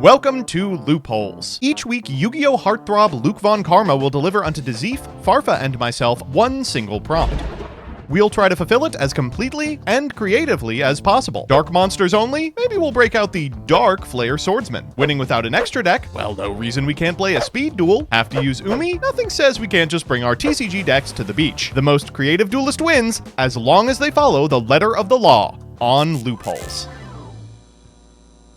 Welcome to Loopholes. Each week, Yu-Gi-Oh! Heartthrob Luke Von Karma will deliver unto Dazif, Farfa, and myself one single prompt. We'll try to fulfill it as completely and creatively as possible. Dark monsters only? Maybe we'll break out the Dark Flayer Swordsman. Winning without an extra deck? Well, no reason we can't play a speed duel. Have to use Umi? Nothing says we can't just bring our TCG decks to the beach. The most creative duelist wins, as long as they follow the letter of the law on Loopholes.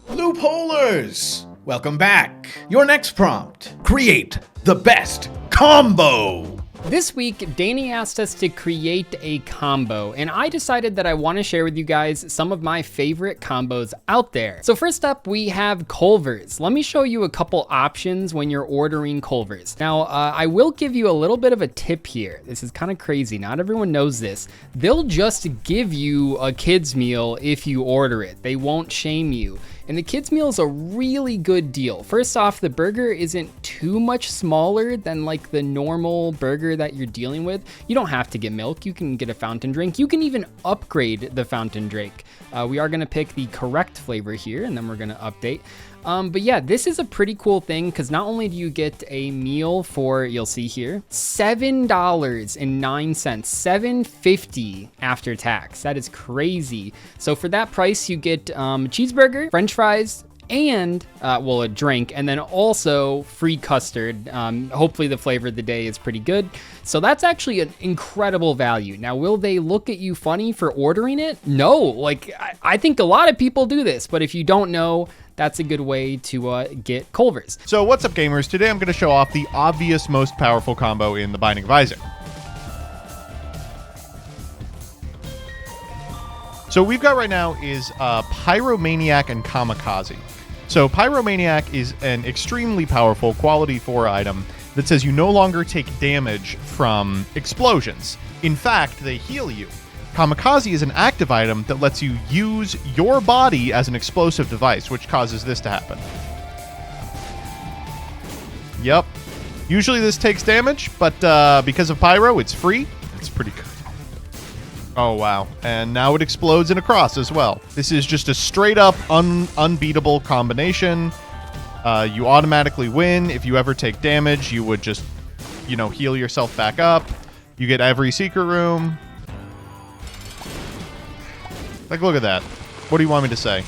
Loopholers! Welcome back. Your next prompt. Create the best combo. This week, Danny asked us to create a combo, and I decided that I want to share with you guys some of my favorite combos out there. So first up, we have Culvers. Let me show you a couple options when you're ordering Culvers. Now, I will give you a little bit of a tip here. This is kind of crazy. Not everyone knows this. They'll just give you a kid's meal if you order it. They won't shame you. And the kids meal is a really good deal. First off, the burger isn't too much smaller than like the normal burger that you're dealing with. You don't have to get milk, you can get a fountain drink. You can even upgrade the fountain drink. We are gonna pick the correct flavor here and then we're gonna update. But yeah, this is a pretty cool thing because not only do you get a meal for, you'll see here, $7.09, $7.50 after tax. That is crazy. So for that price, you get cheeseburger, French fries, and well, a drink, and then also free custard. Hopefully the flavor of the day is pretty good. So that's actually an incredible value. Now, will they look at you funny for ordering it? No, like I think a lot of people do this, but if you don't know, that's a good way to get Culvers. So what's up, gamers? Today I'm going to show off the obvious most powerful combo in the Binding of Isaac. So we've got right now is Pyromaniac and Kamikaze. So Pyromaniac is an extremely powerful quality 4 item that says you no longer take damage from explosions. In fact, they heal you. Kamikaze is an active item that lets you use your body as an explosive device, which causes this to happen. Yep. Usually this takes damage, but because of Pyro, it's free. It's pretty good. Oh, wow. And now it explodes in a cross as well. This is just a straight-up unbeatable combination. You automatically win. If you ever take damage, you would just, heal yourself back up. You get every secret room. Like, look at that. What do you want me to say?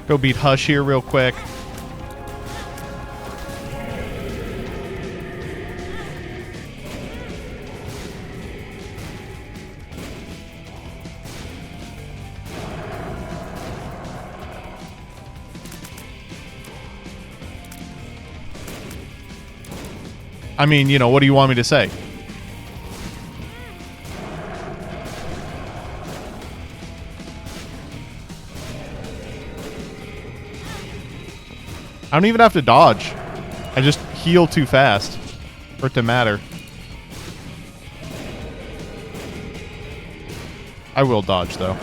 Go beat Hush here real quick. I mean, what do you want me to say? I don't even have to dodge. I just heal too fast for it to matter. I will dodge, though.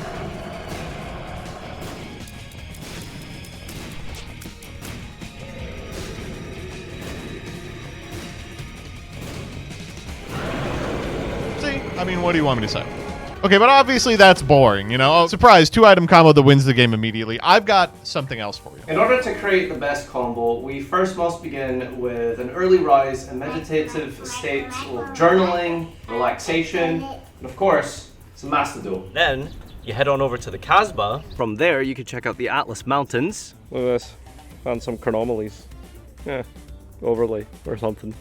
See? I mean, what do you want me to say? Okay, but obviously that's boring, Surprise, 2-item combo that wins the game immediately. I've got something else for you. In order to create the best combo, we first must begin with an early rise, a meditative state of journaling, relaxation, and of course, some Master Duel. Then, you head on over to the Casbah. From there, you can check out the Atlas Mountains. Look at this. Found some chronomalies. Yeah, overlay or something.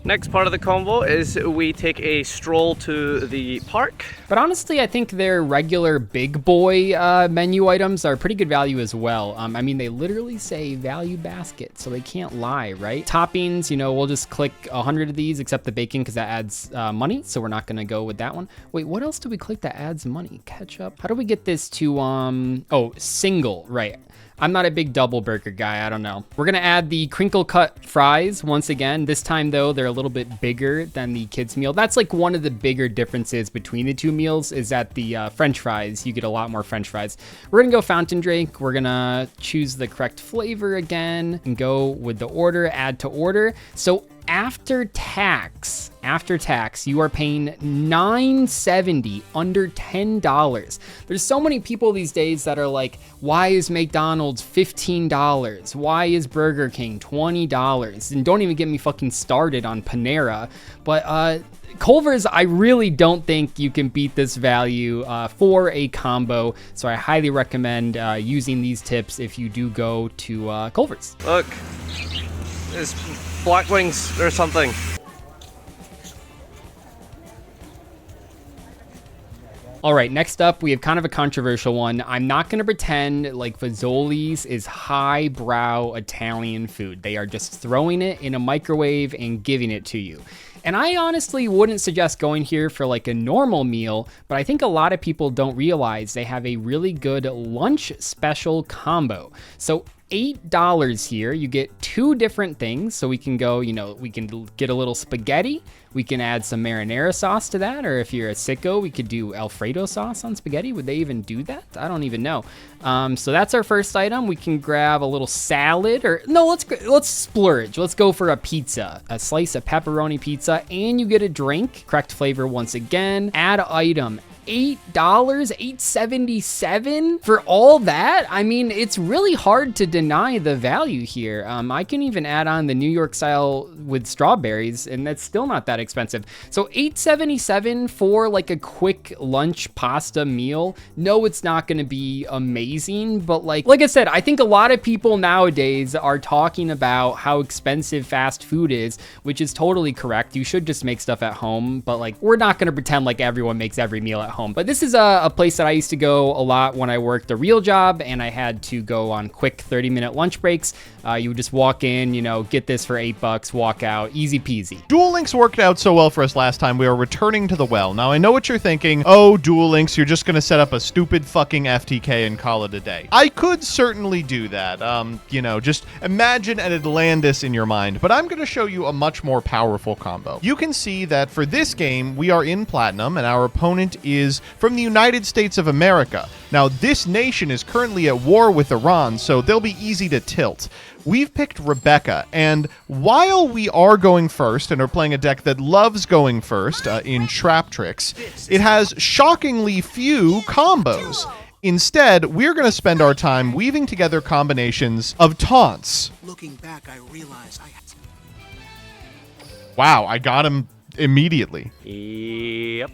Next part of the combo is we take a stroll to the park. But honestly, I think their regular big boy menu items are pretty good value as well. I mean, they literally say value basket, so they can't lie, right? Toppings, we'll just click 100 of these except the bacon because that adds money, so we're not going to go with that one. Wait, what else do we click that adds money? Ketchup? How do we get this to, single, right? I'm not a big double burger guy, I don't know. We're gonna add the crinkle cut fries once again. This time though, they're a little bit bigger than the kids meal. That's like one of the bigger differences between the two meals is that the French fries, you get a lot more French fries. We're gonna go fountain drink. We're gonna choose the correct flavor again and go with the order, add to order. So after tax, you are paying $9.70, under $10. There's so many people these days that are like, why is McDonald's $15? Why is Burger King $20? And don't even get me fucking started on Panera. But Culver's, I really don't think you can beat this value for a combo. So I highly recommend using these tips if you do go to Culver's. Look, it's black wings or something. All right, next up, we have kind of a controversial one. I'm not gonna pretend like Fazoli's is highbrow Italian food. They are just throwing it in a microwave and giving it to you. And I honestly wouldn't suggest going here for like a normal meal, but I think a lot of people don't realize they have a really good lunch special combo. So $8 here, you get two different things. So we can go, we can get a little spaghetti. We can add some marinara sauce to that. Or if you're a sicko, we could do Alfredo sauce on spaghetti. Would they even do that? I don't even know. So that's our first item. We can grab a little salad, or no, let's splurge. Let's go for a pizza, a slice of pepperoni pizza, and you get a drink. Correct flavor once again. Add item. $8, $8.77 for all that? I mean, it's really hard to deny the value here. I can even add on the New York style with strawberries, and that's still not that expensive. So $8.77 for like a quick lunch pasta meal. No, it's not gonna be amazing, but like I said, I think a lot of people nowadays are talking about how expensive fast food is, which is totally correct. You should just make stuff at home, but like, we're not gonna pretend like everyone makes every meal at home. But this is a place that I used to go a lot when I worked a real job and I had to go on quick 30-minute lunch breaks. You would just walk in, get this for $8, walk out, easy peasy. Duel Links worked out so well for us last time, we are returning to the well. Now, I know what you're thinking. Oh, Duel Links, you're just going to set up a stupid fucking FTK and call it a day. I could certainly do that. Just imagine an Atlantis in your mind, but I'm going to show you a much more powerful combo. You can see that for this game, we are in Platinum, and our opponent is from the United States of America. Now, this nation is currently at war with Iran, so they'll be easy to tilt. We've picked Rebecca, and while we are going first and are playing a deck that loves going first in Trap Tricks, it has shockingly few combos. Instead, we're going to spend our time weaving together combinations of taunts. Looking back, I realized I had... Wow, I got him immediately. Yep.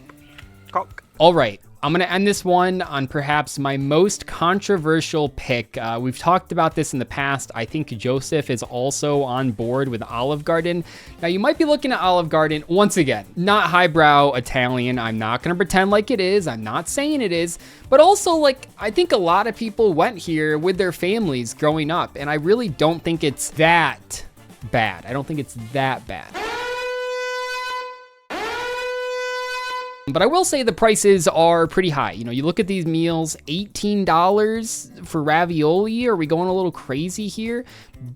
Cock. All right, I'm gonna end this one on perhaps my most controversial pick. We've talked about this in the past. I think Joseph is also on board with Olive Garden. Now, you might be looking at Olive Garden, once again, not highbrow Italian. I'm not gonna pretend like it is. I'm not saying it is. But also, I think a lot of people went here with their families growing up, and I really don't think it's that bad. I don't think it's that bad. But I will say the prices are pretty high. You look at these meals, $18 for ravioli. Are we going a little crazy here?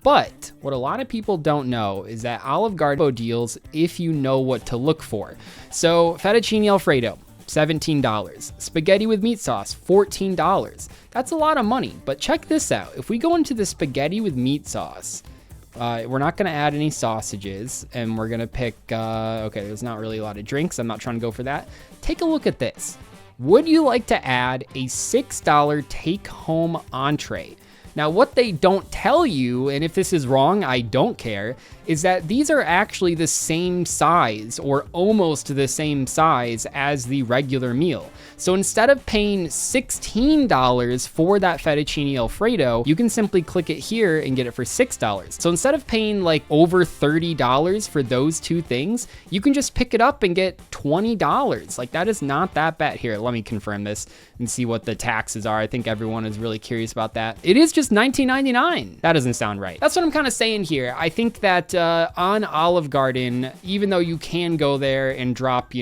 But what a lot of people don't know is that Olive Garden deals if you know what to look for. So fettuccine Alfredo, $17. Spaghetti with meat sauce, $14. That's a lot of money, but check this out. If we go into the spaghetti with meat sauce, we're not going to add any sausages, and we're going to pick, okay, there's not really a lot of drinks. I'm not trying to go for that. Take a look at this. Would you like to add a $6 take-home entree? Now, what they don't tell you, and if this is wrong, I don't care, is that these are actually the same size or almost the same size as the regular meal. So instead of paying $16 for that fettuccine Alfredo, you can simply click it here and get it for $6. So instead of paying over $30 for those two things, you can just pick it up and get $20. That is not that bad. Here, let me confirm this and see what the taxes are. I think everyone is really curious about that. It is just $19.99. That doesn't sound right. That's what I'm kind of saying here. I think that on Olive Garden, even though you can go there and drop,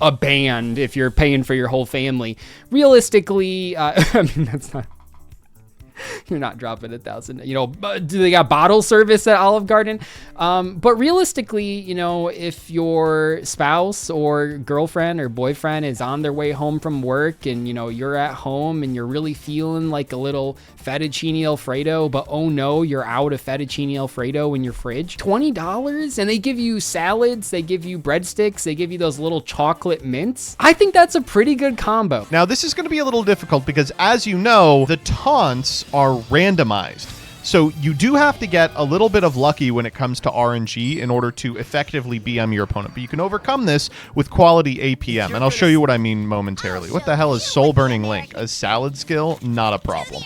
a band if you're paying for your whole family, realistically, I mean, that's not... You're not dropping 1,000. You know, do they got bottle service at Olive Garden? But realistically, you know, if your spouse or girlfriend or boyfriend is on their way home from work and, you know, you're at home and you're really feeling like a little fettuccine Alfredo, but oh no, you're out of fettuccine Alfredo in your fridge, $20, and they give you salads, they give you breadsticks, they give you those little chocolate mints. I think that's a pretty good combo. Now, this is going to be a little difficult because, as you know, the taunts are randomized. So you do have to get a little bit of lucky when it comes to RNG in order to effectively BM your opponent. But you can overcome this with quality APM, and I'll show you what I mean momentarily. What the hell is Soul Burning Link? A salad skill? Not a problem.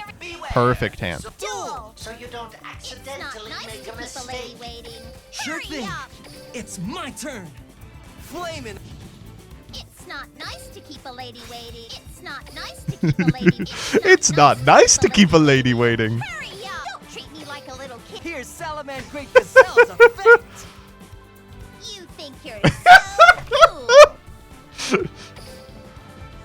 Perfect hand. Duel, so you don't accidentally make a mistake. Sure thing. It's my turn. Flamin'. It's not nice to keep a lady waiting. It's not nice to keep a lady. It's not nice to keep a lady waiting. Hurry up! Don't treat me like a little kid. Here's Salaman Great Gazelle's effect. You think you're so cool.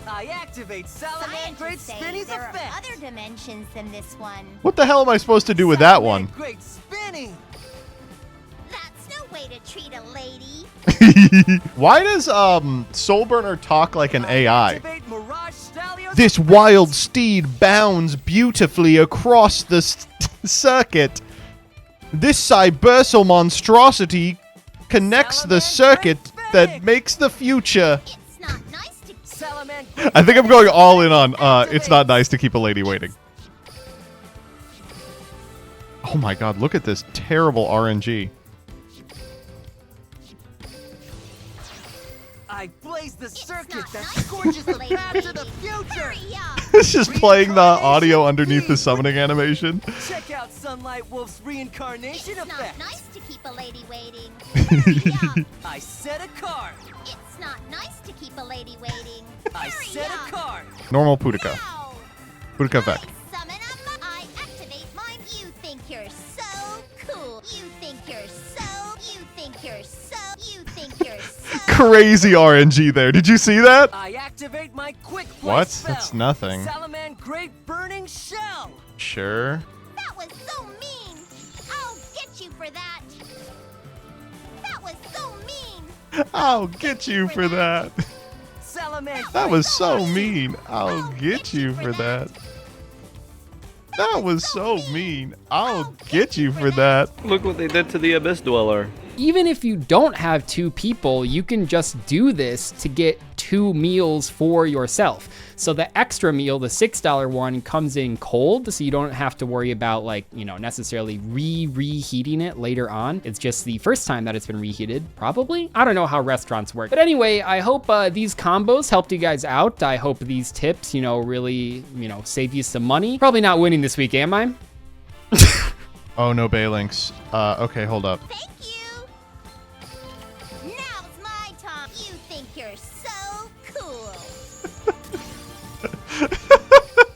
I activate Salaman Great Scientists say Spinny's there are effect. other dimensions than this one. What the hell am I supposed to do with that one? Great Spinny. That's no way to treat a lady. Why does Soulburner talk like an AI? Activate Mirage Stallion's This effect. wild steed bounds beautifully across the circuit. This cybersal monstrosity connects the circuit that makes the future. It's not nice to. Salaman I think I'm going all in on it's not nice to keep a lady waiting. Oh my god, look at this terrible RNG. I blaze the It's circuit not that nice scorches to the keep a path lady to the waiting. future. Hurry up! It's just playing the audio underneath the summoning animation. Check out Sunlight Wolf's reincarnation It's not effect. nice to keep a lady waiting. Hurry up! I set a card. It's not nice to keep a lady waiting. I Hurry set up! a card. Normal Pudica. Now! Pudica I Vec. summon up. I activate mine. You think you're so cool. You think you're so. You think you're so. You think you're so. Crazy RNG there. Did you see that? I activate my quick play What? spell. That's nothing. Salaman Great Burning Shell. Sure. That was so mean. I'll get you for that. That was so mean. I'll get you for that. Salaman That was so mean. I'll get you for that. That was so mean. I'll get you for that. Look what they did to the Abyss Dweller. Even if you don't have 2 people, you can just do this to get 2 meals for yourself. So the extra meal, the $6 one, comes in cold, so you don't have to worry about, like, you know, necessarily reheating it later on. It's just the first time that it's been reheated, probably. I don't know how restaurants work. But anyway, I hope these combos helped you guys out. I hope these tips, you know, really, you know, save you some money. Probably not winning this week, am I? Oh, no Baylinks. Okay, hold up. Thank you. Now's my time. You think you're so cool.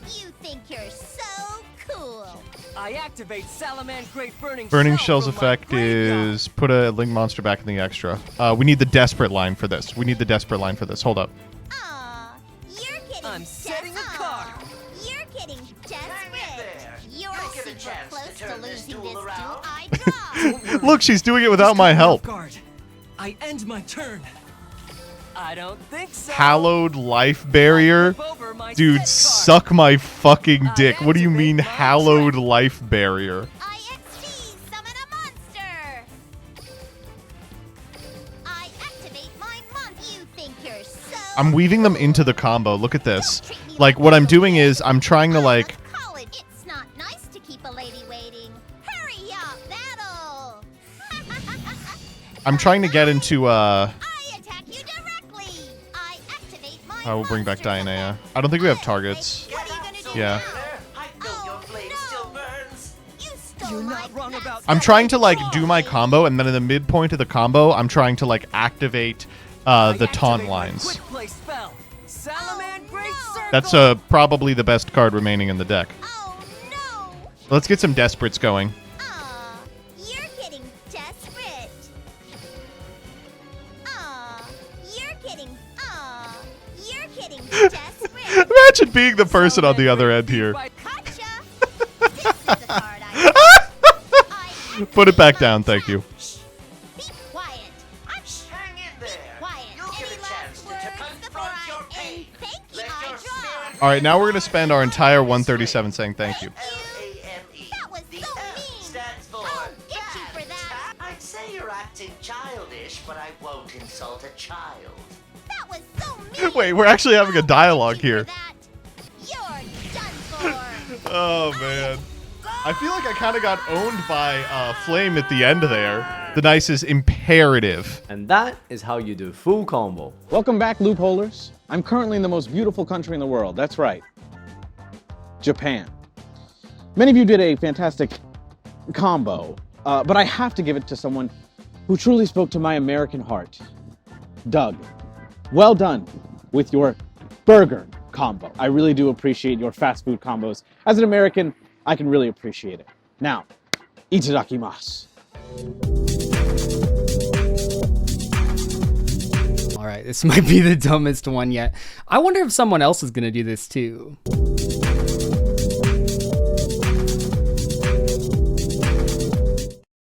You think you're so cool. I activate Salaman Great Burning Burning Shell Shell's from my effect graveyard. is put a Link monster back in the extra. We need the desperate line for this. We need the desperate line for this. Hold up. Aw, you're getting I'm setting a Aw, card. You're getting desperate. You're Don't get a super chance to close to turn this losing duel this around. duel. I draw. Look, she's doing it without my help. Guard. I end my turn. I don't think so. Hallowed Life Barrier? Flip over my Dude, set card. suck my fucking dick. What do you mean, activate my Hallowed trap. Life Barrier? IXP, summon a monster. I activate my monster. You think you're so. I'm weaving them into the combo. Look at this. Don't treat me Like, what I'm doing is I'm trying to, I like... love college. It's not nice to keep a lady waiting. Hurry up, battle. I'm trying to get into, I attack you directly. I activate my I will bring back monster's Dianea. effect. I don't think we have targets. What are you gonna do Yeah. now? I know your flame still burns. You stole You're my not wrong about I'm that. trying to, like, do my combo, and then in the midpoint of the combo, I'm trying to, like, activate I the taunt activate my lines. quick play spell. Salaman Oh, Great no. Circle. That's probably the best card remaining in the deck. Oh no! Let's get some Desperates going. You're getting desperate. You're getting desperate. Imagine being the person on the other end here. Gotcha. This is a card I Put it back down, thank you. Be quiet. I'm Hang in there. quiet. You'll Any get a last chance to words confront before your I pain. thank you, Let I your draw. spirit All right, now we're gonna spend our entire 137 saying thank you. L-A-M-E. That was The so L mean. stands for I'll get you for that. I'd say you're acting childish, but I won't insult a child. That was so mean. Wait, we're actually having a dialogue Thank you here. for that. You're done for. Oh man. I feel like I kind of got owned by Flame at the end there. The dice is imperative. And that is how you do full combo. Welcome back, Loopholers. I'm currently in the most beautiful country in the world. That's right, Japan. Many of you did a fantastic combo, but I have to give it to someone who truly spoke to my American heart. Doug, well done with your burger combo. I really do appreciate your fast food combos. As an American, I can really appreciate it. Now, itadakimasu. All right, this might be the dumbest one yet. I wonder if someone else is gonna do this too.